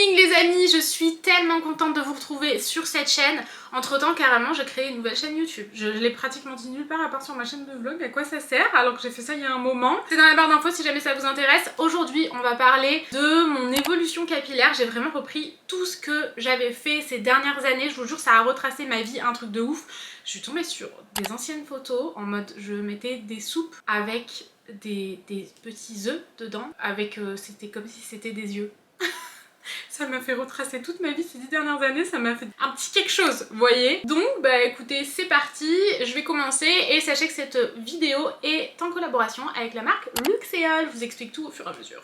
morning les amis, je suis tellement contente de vous retrouver sur cette chaîne. Entre temps carrément j'ai créé une nouvelle chaîne YouTube. Je l'ai pratiquement dit nulle part à part sur ma chaîne de vlog. À quoi ça sert alors que j'ai fait ça il y a un moment. C'est dans la barre d'infos si jamais ça vous intéresse. Aujourd'hui on va parler de mon évolution capillaire. J'ai vraiment repris tout ce que j'avais fait ces dernières années. Je vous jure ça a retracé ma vie, un truc de ouf. Je suis tombée sur des anciennes photos en mode je mettais des soupes avec des petits œufs dedans. Avec c'était comme si c'était des yeux. Ça m'a fait retracer toute ma vie ces 10 dernières années, ça m'a fait un petit quelque chose, vous voyez. Donc bah écoutez, c'est parti, je vais commencer et sachez que cette vidéo est en collaboration avec la marque Luxéol. Je vous explique tout au fur et à mesure.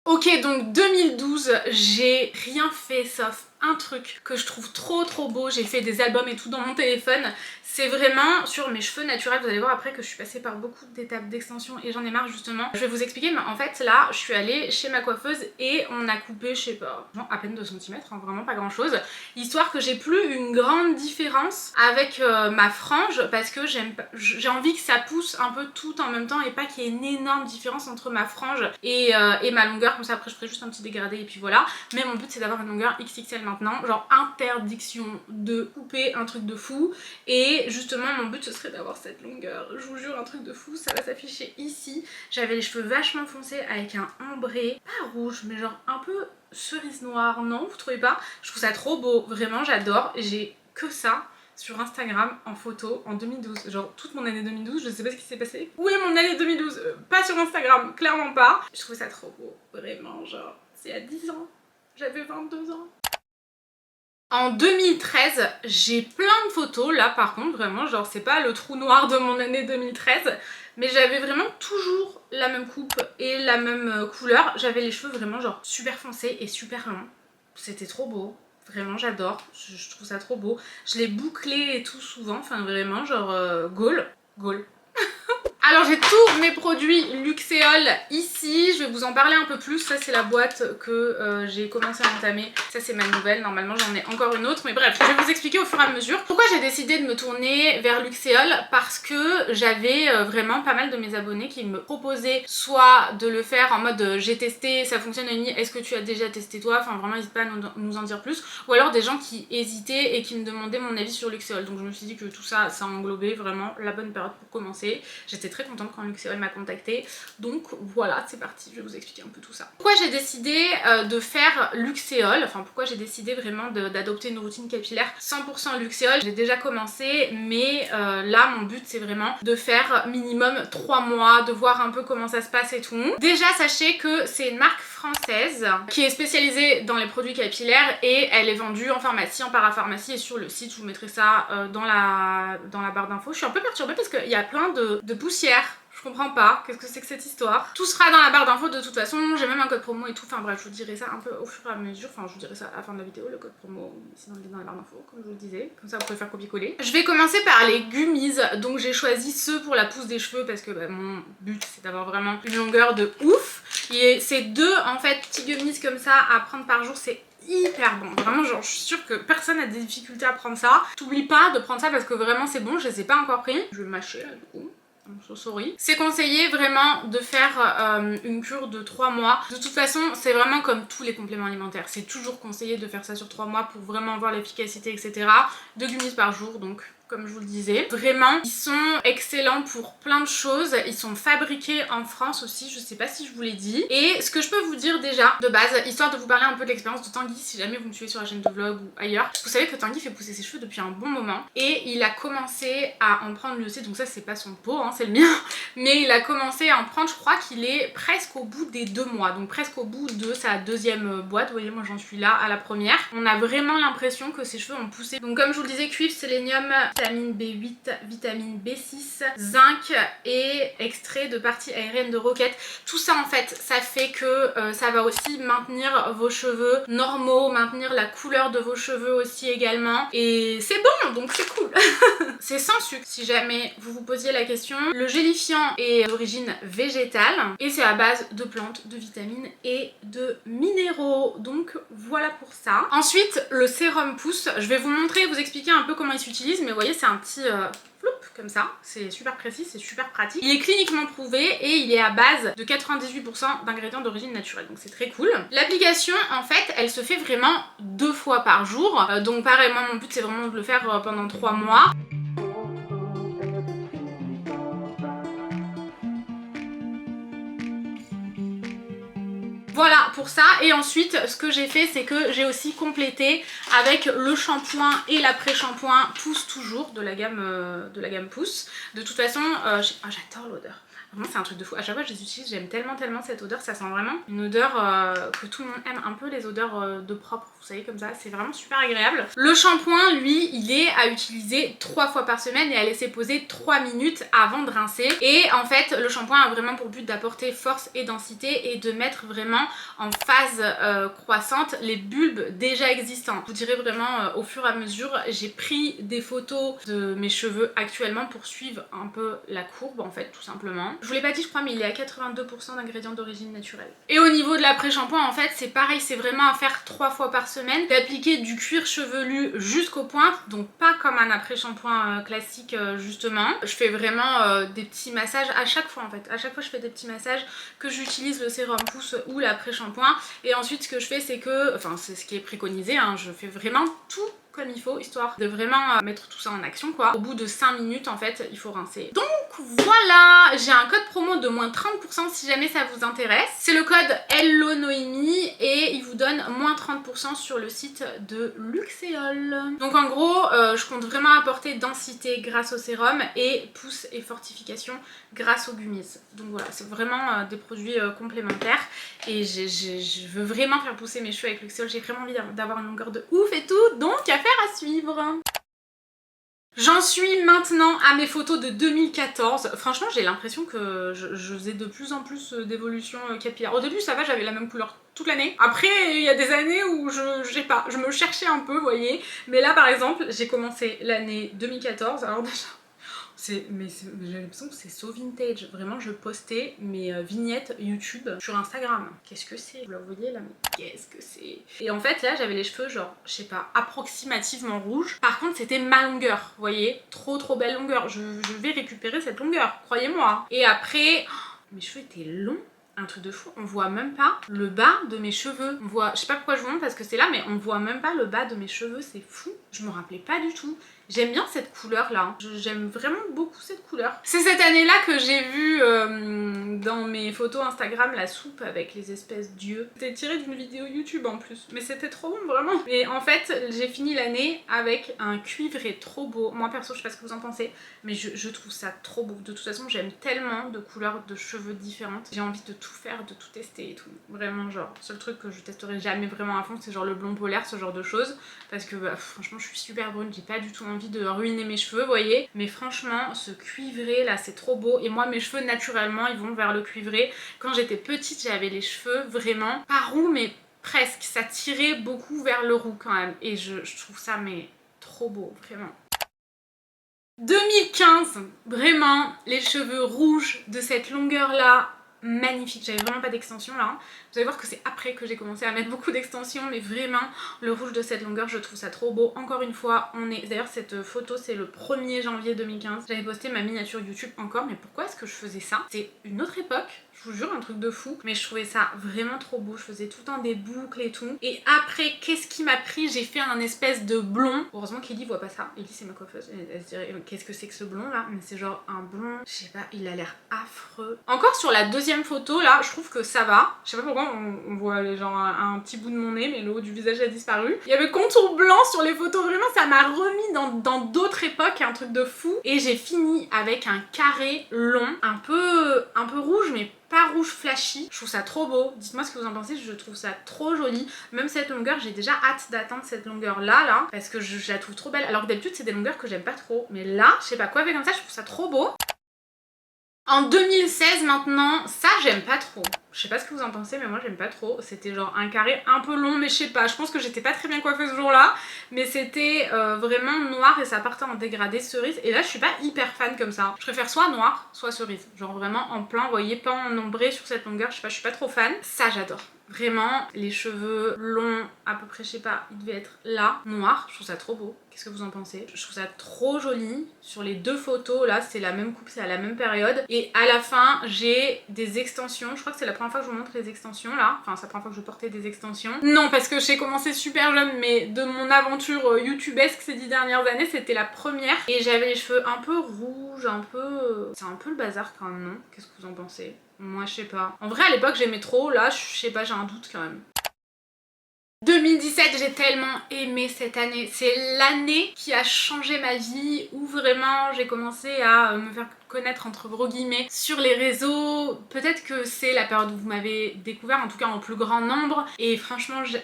Ok, donc 2012, j'ai rien fait sauf un truc que je trouve trop beau. J'ai fait des albums et tout dans mon téléphone. C'est vraiment sur mes cheveux naturels. Vous allez voir après que je suis passée par beaucoup d'étapes d'extension et j'en ai marre justement. Je vais vous expliquer, mais en fait là je suis allée chez ma coiffeuse et on a coupé, je sais pas, genre à peine 2 cm, hein, vraiment pas grand chose. Histoire que j'ai plus une grande différence avec ma frange parce que j'ai envie que ça pousse un peu tout en même temps et pas qu'il y ait une énorme différence entre ma frange et ma longueur. Comme ça après je ferai juste un petit dégradé et puis voilà. Mais mon but c'est d'avoir une longueur XXL maintenant. Genre interdiction de couper, un truc de fou. Et justement mon but ce serait d'avoir cette longueur, je vous jure un truc de fou, ça va s'afficher ici. J'avais les cheveux vachement foncés avec un ambré, pas rouge mais genre un peu cerise noire, non vous trouvez pas? Je trouve ça trop beau, vraiment j'adore, j'ai que ça sur Instagram en photo en 2012, genre toute mon année 2012, je sais pas ce qui s'est passé. Où est mon année 2012? Pas sur Instagram, clairement pas. Je trouve ça trop beau, vraiment genre c'est à 10 ans, j'avais 22 ans. En 2013, j'ai plein de photos, là par contre vraiment genre c'est pas le trou noir de mon année 2013, mais j'avais vraiment toujours la même coupe et la même couleur. J'avais les cheveux vraiment genre super foncés et super longs, c'était trop beau, vraiment j'adore, je trouve ça trop beau. Je l'ai bouclé et tout souvent, enfin vraiment genre goal. Alors j'ai tous mes produits Luxéol ici, je vais vous en parler un peu plus. Ça c'est la boîte que j'ai commencé à entamer, ça c'est ma nouvelle, normalement j'en ai encore une autre, mais bref je vais vous expliquer au fur et à mesure pourquoi j'ai décidé de me tourner vers Luxéol. Parce que j'avais vraiment pas mal de mes abonnés qui me proposaient soit de le faire en mode j'ai testé, ça fonctionne Amy, est-ce que tu as déjà testé toi, enfin vraiment n'hésite pas à nous en dire plus, ou alors des gens qui hésitaient et qui me demandaient mon avis sur Luxéol. Donc je me suis dit que tout ça, ça englobait vraiment la bonne période pour commencer. J'étais très contente quand Luxéol m'a contactée, donc voilà c'est parti, je vais vous expliquer un peu tout ça. Pourquoi j'ai décidé de faire Luxéol, enfin pourquoi j'ai décidé vraiment d'adopter une routine capillaire 100% Luxéol. J'ai déjà commencé mais là mon but c'est vraiment de faire minimum 3 mois, de voir un peu comment ça se passe et tout. Déjà sachez que c'est une marque française qui est spécialisée dans les produits capillaires et elle est vendue en pharmacie, en parapharmacie et sur le site. Je vous mettrai ça dans la barre d'infos. Je suis un peu perturbée parce qu'il y a plein de poussière. Je comprends pas, qu'est-ce que c'est que cette histoire? Tout sera dans la barre d'infos de toute façon, j'ai même un code promo et tout, enfin bref je vous dirai ça un peu au fur et à mesure, enfin je vous dirai ça à la fin de la vidéo, le code promo, sinon il est dans la barre d'infos comme je vous le disais, comme ça vous pouvez faire copier-coller. Je vais commencer par les gummies, donc j'ai choisi ceux pour la pousse des cheveux parce que bah, mon but c'est d'avoir vraiment une longueur de ouf. Et c'est deux en fait petits gummies comme ça à prendre par jour, c'est hyper bon, vraiment genre je suis sûre que personne n'a des difficultés à prendre ça. T'oublies pas de prendre ça parce que vraiment c'est bon, je les ai pas encore pris. Je vais mâcher là du coup. So sorry. C'est conseillé vraiment de faire une cure de 3 mois. De toute façon c'est vraiment comme tous les compléments alimentaires, c'est toujours conseillé de faire ça sur 3 mois pour vraiment voir l'efficacité etc. 2 gummies par jour donc comme je vous le disais. Vraiment, ils sont excellents pour plein de choses. Ils sont fabriqués en France aussi, je sais pas si je vous l'ai dit. Et ce que je peux vous dire déjà, de base, histoire de vous parler un peu de l'expérience de Tanguy, si jamais vous me suivez sur la chaîne de vlog ou ailleurs, vous savez que Tanguy fait pousser ses cheveux depuis un bon moment. Et il a commencé à en prendre lui aussi, donc ça c'est pas son pot, hein, c'est le mien. Mais il a commencé à en prendre, je crois qu'il est presque au bout des 2 mois. Donc presque au bout de sa deuxième boîte. Vous voyez, moi j'en suis là à la première. On a vraiment l'impression que ses cheveux ont poussé. Donc comme je vous le disais, cuivre, sélénium, vitamine B8, vitamine B6, zinc et extrait de parties aériennes de roquette. Tout ça en fait, ça fait que ça va aussi maintenir vos cheveux normaux, maintenir la couleur de vos cheveux aussi également. Et c'est bon, donc c'est cool. C'est sans sucre si jamais vous vous posiez la question. Le gélifiant est d'origine végétale et c'est à base de plantes, de vitamines et de minéraux. Donc voilà pour ça. Ensuite, le sérum pousse. Je vais vous montrer, vous expliquer un peu comment il s'utilise, mais vous voyez c'est un petit floup comme ça, c'est super précis, c'est super pratique. Il est cliniquement prouvé et il est à base de 98% d'ingrédients d'origine naturelle, donc c'est très cool. L'application en fait elle se fait vraiment 2 fois par jour, donc pareil moi mon but c'est vraiment de le faire pendant 3 mois. Voilà pour ça, et ensuite ce que j'ai fait c'est que j'ai aussi complété avec le shampoing et l'après-shampoing Pousse Toujours de la gamme Pousse. De toute façon, j'adore l'odeur. Vraiment c'est un truc de fou, à chaque fois que je les utilise j'aime tellement cette odeur, ça sent vraiment une odeur que tout le monde aime, un peu les odeurs de propre, vous savez comme ça, c'est vraiment super agréable. Le shampoing lui il est à utiliser 3 fois par semaine et à laisser poser 3 minutes avant de rincer, et en fait le shampoing a vraiment pour but d'apporter force et densité et de mettre vraiment en phase croissante les bulbes déjà existants. Vous direz vraiment au fur et à mesure, j'ai pris des photos de mes cheveux actuellement pour suivre un peu la courbe en fait tout simplement. Je vous l'ai pas dit je crois mais il est à 82% d'ingrédients d'origine naturelle. Et au niveau de l'après-shampoing en fait c'est pareil, c'est vraiment à faire 3 fois par semaine, d'appliquer du cuir chevelu jusqu'aux pointes, donc pas comme un après-shampoing classique justement. Je fais vraiment des petits massages à chaque fois en fait, à chaque fois je fais des petits massages, que j'utilise le sérum Pousse ou l'après-shampoing, et ensuite ce que je fais c'est que, enfin c'est ce qui est préconisé, hein, je fais vraiment tout comme il faut, histoire de vraiment mettre tout ça en action quoi. Au bout de 5 minutes en fait il faut rincer. Donc voilà, j'ai un code promo de moins 30% si jamais ça vous intéresse. C'est le code Hello Noémie et il vous donne moins 30% sur le site de Luxéol. Donc en gros je compte vraiment apporter densité grâce au sérum et pousse et fortification grâce aux gummies. Donc voilà, c'est vraiment des produits complémentaires, et je veux vraiment faire pousser mes cheveux avec Luxéol. J'ai vraiment envie d'avoir une longueur de ouf et tout, donc affaire à suivre. J'en suis maintenant à mes photos de 2014. Franchement j'ai l'impression que je faisais de plus en plus d'évolution capillaire. Au début ça va, j'avais la même couleur toute l'année. Après il y a des années où je sais pas, je me cherchais un peu, vous voyez. Mais là par exemple j'ai commencé l'année 2014, alors déjà j'ai l'impression que c'est so vintage. Vraiment je postais mes vignettes YouTube sur Instagram. Qu'est-ce que c'est? Vous la voyez là, mais qu'est-ce que c'est? Et en fait là j'avais les cheveux genre, je sais pas, approximativement rouges. Par contre c'était ma longueur, vous voyez. Trop belle longueur. Je vais récupérer cette longueur, croyez-moi. Et après, mes cheveux étaient longs. Un truc de fou, on voit même pas le bas de mes cheveux. On voit, je sais pas pourquoi je vous montre parce que c'est là, mais on voit même pas le bas de mes cheveux, c'est fou. Je me rappelais pas du tout. J'aime bien cette couleur là, j'aime vraiment beaucoup cette couleur. C'est cette année là que j'ai vu dans mes photos Instagram la soupe avec les espèces d'yeux. C'était tiré d'une vidéo YouTube en plus, mais c'était trop bon vraiment. Et en fait j'ai fini l'année avec un cuivré trop beau. Moi perso je sais pas ce que vous en pensez, mais je trouve ça trop beau. De toute façon j'aime tellement de couleurs de cheveux différentes. J'ai envie de tout faire, de tout tester et tout. Vraiment genre, seul truc que je testerai jamais vraiment à fond c'est genre le blond polaire, ce genre de choses. Parce que bah, franchement je suis super brune, j'ai pas du tout envie de ruiner mes cheveux, vous voyez. Mais franchement ce cuivré là c'est trop beau, et moi mes cheveux naturellement ils vont vers le cuivré. Quand j'étais petite j'avais les cheveux vraiment pas roux mais presque, ça tirait beaucoup vers le roux quand même, et je trouve ça mais trop beau vraiment. 2015, vraiment les cheveux rouges de cette longueur là, magnifique. J'avais vraiment pas d'extension là, vous allez voir que c'est après que j'ai commencé à mettre beaucoup d'extensions, mais vraiment le rouge de cette longueur je trouve ça trop beau. Encore une fois on est, d'ailleurs cette photo c'est le 1er janvier 2015, j'avais posté ma miniature YouTube encore, mais pourquoi est-ce que je faisais ça? C'est une autre époque, je vous jure, un truc de fou, mais je trouvais ça vraiment trop beau. Je faisais tout le temps des boucles et tout, et après qu'est-ce qui m'a pris? J'ai fait un espèce de blond. Heureusement qu'Ellie voit pas ça, Ellie c'est ma coiffeuse, elle se dirait qu'est-ce que c'est que ce blond là, mais c'est genre un blond, je sais pas, il a l'air affreux. Encore sur la deuxième photo là je trouve que ça va, je sais pas pourquoi on voit genre un petit bout de mon nez, mais le haut du visage a disparu. Il y avait contour blanc sur les photos, vraiment ça m'a remis dans d'autres époques, un truc de fou. Et j'ai fini avec un carré long, un peu rouge mais pas rouge flashy. Je trouve ça trop beau, dites-moi ce que vous en pensez, je trouve ça trop joli. Même cette longueur, j'ai déjà hâte d'atteindre cette longueur là, parce que je la trouve trop belle. Alors que d'habitude c'est des longueurs que j'aime pas trop, mais là, je sais pas quoi, mais comme ça je trouve ça trop beau. En 2016 maintenant, ça j'aime pas trop. Je sais pas ce que vous en pensez mais moi j'aime pas trop. C'était genre un carré un peu long, mais je sais pas, je pense que j'étais pas très bien coiffée ce jour là. Mais c'était vraiment noir et ça partait en dégradé cerise. Et là je suis pas hyper fan comme ça. Je préfère soit noir, soit cerise. Genre vraiment en plein, vous voyez, pas en ombré sur cette longueur, je sais pas, je suis pas trop fan. Ça j'adore. Vraiment, les cheveux longs, à peu près, je sais pas, ils devaient être là, noirs. Je trouve ça trop beau. Qu'est-ce que vous en pensez? Je trouve ça trop joli. Sur les deux photos, là, c'est la même coupe, c'est à la même période. Et à la fin, j'ai des extensions. Je crois que c'est la première fois que je vous montre les extensions, là. Enfin, c'est la première fois que je portais des extensions. Non, parce que j'ai commencé super jeune, mais de mon aventure youtubesque ces 10 dernières années, c'était la première. Et j'avais les cheveux un peu rouges, un peu... C'est un peu le bazar quand même, non? Qu'est-ce que vous en pensez? Moi, je sais pas. En vrai, à l'époque, j'aimais trop. Là, je sais pas, j'ai un doute quand même. 2017, j'ai tellement aimé cette année. C'est l'année qui a changé ma vie, où vraiment j'ai commencé à me faire connaître entre gros guillemets sur les réseaux. Peut-être que c'est la période où vous m'avez découvert, en tout cas en plus grand nombre. Et franchement, j'aimais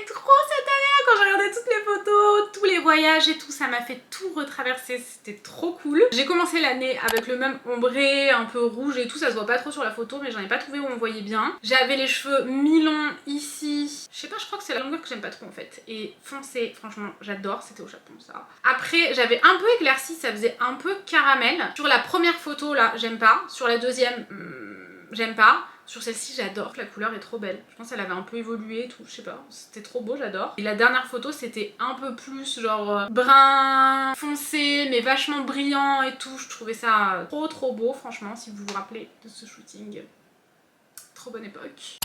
trop cette année quand j'ai regardé toutes les photos, tous les voyages et tout. Ça m'a fait tout retraverser, c'était trop cool. J'ai commencé l'année avec le même ombré, un peu rouge et tout. Ça se voit pas trop sur la photo, mais j'en ai pas trouvé où on voyait bien. J'avais les cheveux mi-longs ici. Je sais pas, je crois que c'est la longueur que j'aime pas trop en fait. Et foncé, franchement, j'adore. C'était au Japon ça. Après, j'avais un peu éclairci, ça faisait un peu caramel. Sur la première photo là, j'aime pas. Sur la deuxième, j'aime pas. Sur celle-ci, j'adore. La couleur est trop belle. Je pense qu'elle avait un peu évolué et tout. Je sais pas. C'était trop beau, j'adore. Et la dernière photo, c'était un peu plus genre brun foncé, mais vachement brillant et tout. Je trouvais ça trop beau, franchement, si vous vous rappelez de ce shooting. Trop bonne époque.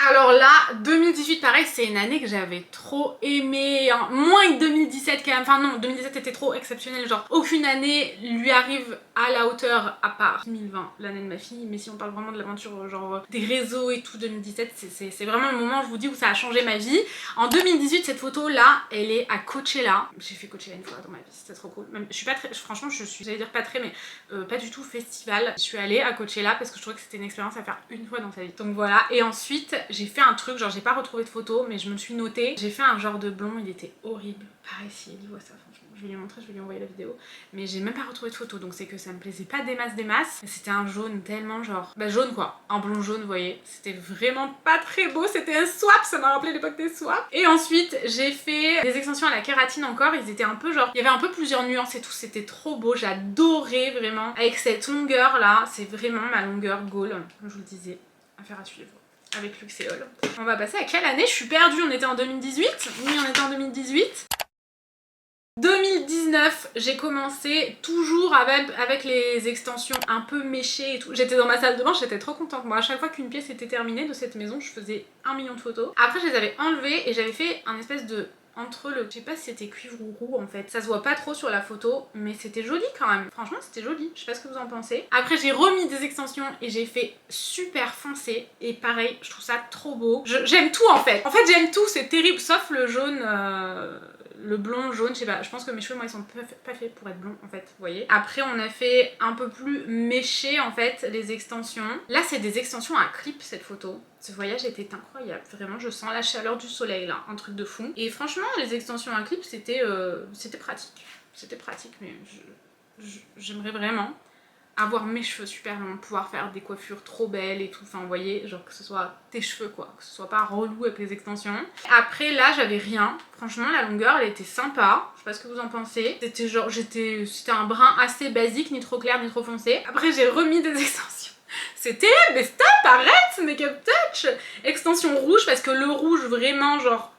Alors là, 2018 pareil, c'est une année que j'avais trop aimé, hein. Moins que 2017 quand même, enfin non, 2017 était trop exceptionnel, genre aucune année lui arrive à la hauteur à part 2020, l'année de ma fille, mais si on parle vraiment de l'aventure genre des réseaux et tout, 2017 c'est vraiment le moment, je vous dis, où ça a changé ma vie. En 2018, cette photo là, elle est à Coachella. J'ai fait Coachella une fois dans ma vie, c'était trop cool. Même, je suis pas très, franchement je suis, j'allais dire pas très, mais pas du tout festival. Je suis allée à Coachella parce que je trouvais que c'était une expérience à faire une fois dans sa vie. Donc voilà, et ensuite j'ai fait un truc, genre j'ai pas retrouvé de photo, mais je me le suis noté. J'ai fait un genre de blond, il était horrible. Pareil, si il voit ça, franchement, je vais lui montrer, je vais lui envoyer la vidéo. Mais j'ai même pas retrouvé de photo, donc c'est que ça me plaisait pas des masses. C'était un jaune tellement genre, bah jaune quoi, un blond jaune, vous voyez. C'était vraiment pas très beau, c'était un swap, ça m'a rappelé l'époque des swaps. Et ensuite j'ai fait des extensions à la kératine encore, ils étaient un peu genre, il y avait un peu plusieurs nuances et tout, c'était trop beau, j'adorais vraiment. Avec cette longueur là, c'est vraiment ma longueur goal, comme je vous le disais, affaire à suivre. Avec Luxéol. On va passer à quelle année? Je suis perdue, on était en 2018. Oui, on était en 2018. 2019, j'ai commencé toujours avec les extensions un peu méchées et tout. J'étais dans ma salle de bain, j'étais trop contente. Moi, à chaque fois qu'une pièce était terminée de cette maison, je faisais 1 million de photos. Après, je les avais enlevées et j'avais fait un espèce de... entre le... je sais pas si c'était cuivre ou roux en fait. Ça se voit pas trop sur la photo, mais c'était joli quand même. Franchement, c'était joli. Je sais pas ce que vous en pensez. Après, j'ai remis des extensions et j'ai fait super foncé. Et pareil, je trouve ça trop beau. J'aime tout en fait. En fait, j'aime tout, c'est terrible, sauf le jaune... le blond, jaune, je sais pas, je pense que mes cheveux moi ils sont pas faits pour être blonds en fait, vous voyez. Après on a fait un peu plus méché en fait les extensions. Là c'est des extensions à clip cette photo. Ce voyage était incroyable, vraiment je sens la chaleur du soleil là, un truc de fou. Et franchement les extensions à clip c'était pratique. C'était pratique mais j'aimerais vraiment avoir mes cheveux super longs, pouvoir faire des coiffures trop belles et tout, enfin vous voyez, genre que ce soit tes cheveux quoi, que ce soit pas relou avec les extensions. Après là j'avais rien, franchement la longueur elle était sympa, je sais pas ce que vous en pensez. C'était genre, c'était un brun assez basique, ni trop clair ni trop foncé. Après j'ai remis des extensions. C'était, mais stop, arrête, make-up touch. Extension rouge parce que le rouge vraiment genre...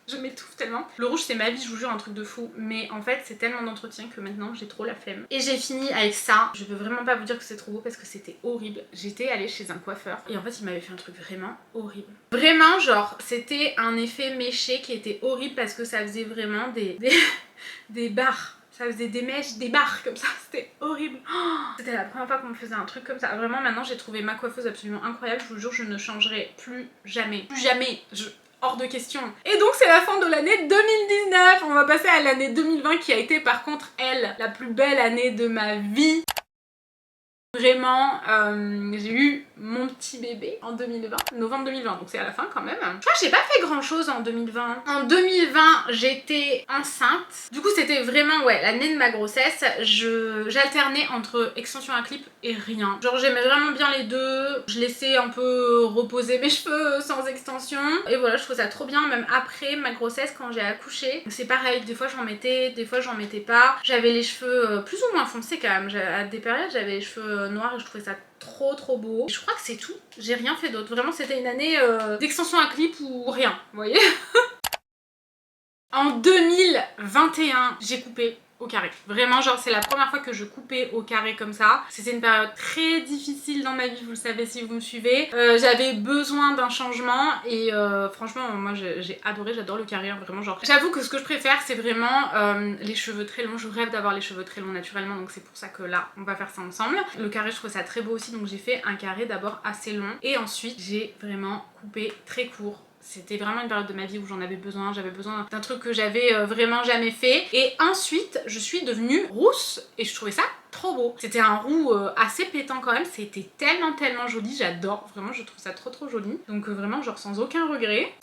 je m'étouffe tellement. Le rouge c'est ma vie, je vous jure, un truc de fou. Mais en fait c'est tellement d'entretien que maintenant j'ai trop la flemme. Et j'ai fini avec ça. Je peux vraiment pas vous dire que c'est trop beau parce que c'était horrible. J'étais allée chez un coiffeur et en fait il m'avait fait un truc vraiment horrible. Vraiment genre c'était un effet méché qui était horrible parce que ça faisait vraiment des barres. Ça faisait des mèches, des barres comme ça, c'était horrible. Oh, c'était la première fois qu'on me faisait un truc comme ça. Vraiment maintenant j'ai trouvé ma coiffeuse absolument incroyable. Je vous jure je ne changerai plus jamais. Plus jamais. Hors de question. Et donc c'est la fin de l'année 2019. On va passer à l'année 2020 qui a été par contre elle la plus belle année de ma vie. Vraiment, j'ai eu mon petit bébé en 2020, novembre 2020, donc c'est à la fin quand même. Je crois que j'ai pas fait grand chose en 2020. En 2020, j'étais enceinte. Du coup, c'était vraiment, ouais, l'année de ma grossesse. J'alternais entre extension à clip et rien. Genre, j'aimais vraiment bien les deux. Je laissais un peu reposer mes cheveux sans extension. Et voilà, je trouvais ça trop bien, même après ma grossesse, quand j'ai accouché. C'est pareil, des fois j'en mettais, des fois j'en mettais pas. J'avais les cheveux plus ou moins foncés quand même. À des périodes, j'avais les cheveux noirs et je trouvais ça trop beau. Je crois que c'est tout, j'ai rien fait d'autre. Vraiment c'était une année d'extension à clip ou rien, vous voyez. En 2021, j'ai coupé au carré. Vraiment, genre, c'est la première fois que je coupais au carré comme ça. C'était une période très difficile dans ma vie, vous le savez si vous me suivez. J'avais besoin d'un changement et franchement, moi j'ai adoré, j'adore le carré, hein, vraiment genre. J'avoue que ce que je préfère, c'est vraiment les cheveux très longs. Je rêve d'avoir les cheveux très longs naturellement, donc c'est pour ça que là, on va faire ça ensemble. Le carré, je trouve ça très beau aussi, donc j'ai fait un carré d'abord assez long et ensuite j'ai vraiment coupé très court. C'était vraiment une période de ma vie où j'en avais besoin, j'avais besoin d'un truc que j'avais vraiment jamais fait. Et ensuite, je suis devenue rousse et je trouvais ça trop beau. C'était un roux assez pétant quand même, c'était tellement joli, j'adore, vraiment je trouve ça trop joli. Donc vraiment genre sans aucun regret.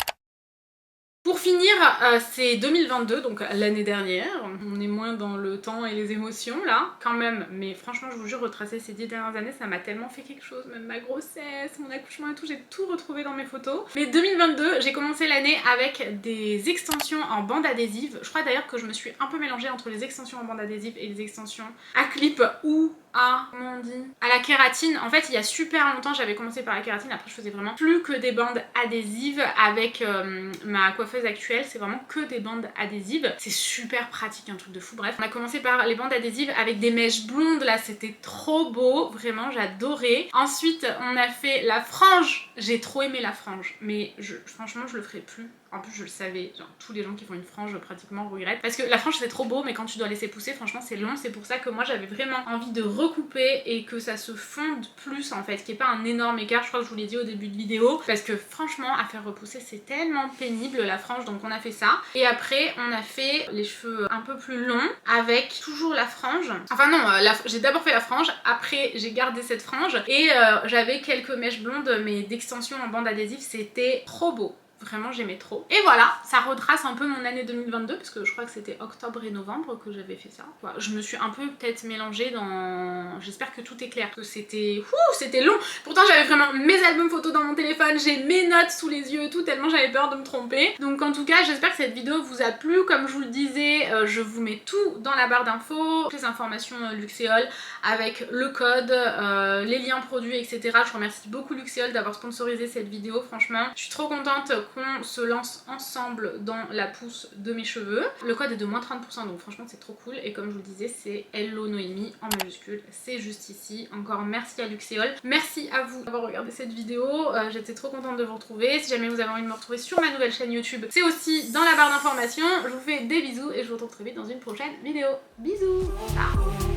Pour finir, c'est 2022, donc l'année dernière. On est moins dans le temps et les émotions là, quand même. Mais franchement, je vous jure, retracer ces 10 dernières années, ça m'a tellement fait quelque chose. Même ma grossesse, mon accouchement et tout, j'ai tout retrouvé dans mes photos. Mais 2022, j'ai commencé l'année avec des extensions en bande adhésive. Je crois d'ailleurs que je me suis un peu mélangée entre les extensions en bande adhésive et les extensions à clip ou à, comment on dit, à la kératine. En fait, il y a super longtemps, j'avais commencé par la kératine, après je faisais vraiment plus que des bandes adhésives. Avec ma coiffeuse actuelle, c'est vraiment que des bandes adhésives. C'est super pratique, un truc de fou. Bref, on a commencé par les bandes adhésives avec des mèches blondes, là c'était trop beau, vraiment j'adorais. Ensuite, on a fait la frange. J'ai trop aimé la frange, mais franchement je le ferai plus. En plus je le savais, genre tous les gens qui font une frange pratiquement regrettent. Parce que la frange c'est trop beau, mais quand tu dois laisser pousser, franchement c'est long. C'est pour ça que moi j'avais vraiment envie de recouper et que ça se fonde plus en fait, qu'il n'y ait pas un énorme écart. Je crois que je vous l'ai dit au début de vidéo. Parce que franchement à faire repousser c'est tellement pénible la frange, donc on a fait ça. Et après on a fait les cheveux un peu plus longs avec toujours la frange. Enfin non, j'ai d'abord fait la frange, après j'ai gardé cette frange et j'avais quelques mèches blondes mais d'extension en bande adhésive, c'était trop beau. Vraiment j'aimais trop. Et voilà, ça retrace un peu mon année 2022 parce que je crois que c'était octobre et novembre que j'avais fait ça. Voilà, je me suis un peu peut-être mélangée dans... J'espère que tout est clair. Que c'était... c'était long. Pourtant j'avais vraiment mes albums photos dans mon téléphone, j'ai mes notes sous les yeux et tout, tellement j'avais peur de me tromper. Donc en tout cas j'espère que cette vidéo vous a plu. Comme je vous le disais, je vous mets tout dans la barre d'infos. Les informations Luxéol avec le code, les liens produits, etc. Je remercie beaucoup Luxéol d'avoir sponsorisé cette vidéo. Franchement, je suis trop contente qu'on se lance ensemble dans la pousse de mes cheveux. Le code est de moins 30%, donc franchement c'est trop cool. Et comme je vous le disais, c'est Hello Noémie en majuscule, c'est juste ici. Encore merci à Luxéol, merci à vous d'avoir regardé cette vidéo. J'étais trop contente de vous retrouver. Si jamais vous avez envie de me retrouver sur ma nouvelle chaîne YouTube, c'est aussi dans la barre d'informations. Je vous fais des bisous et je vous retrouve très vite dans une prochaine vidéo. Bisous, ciao.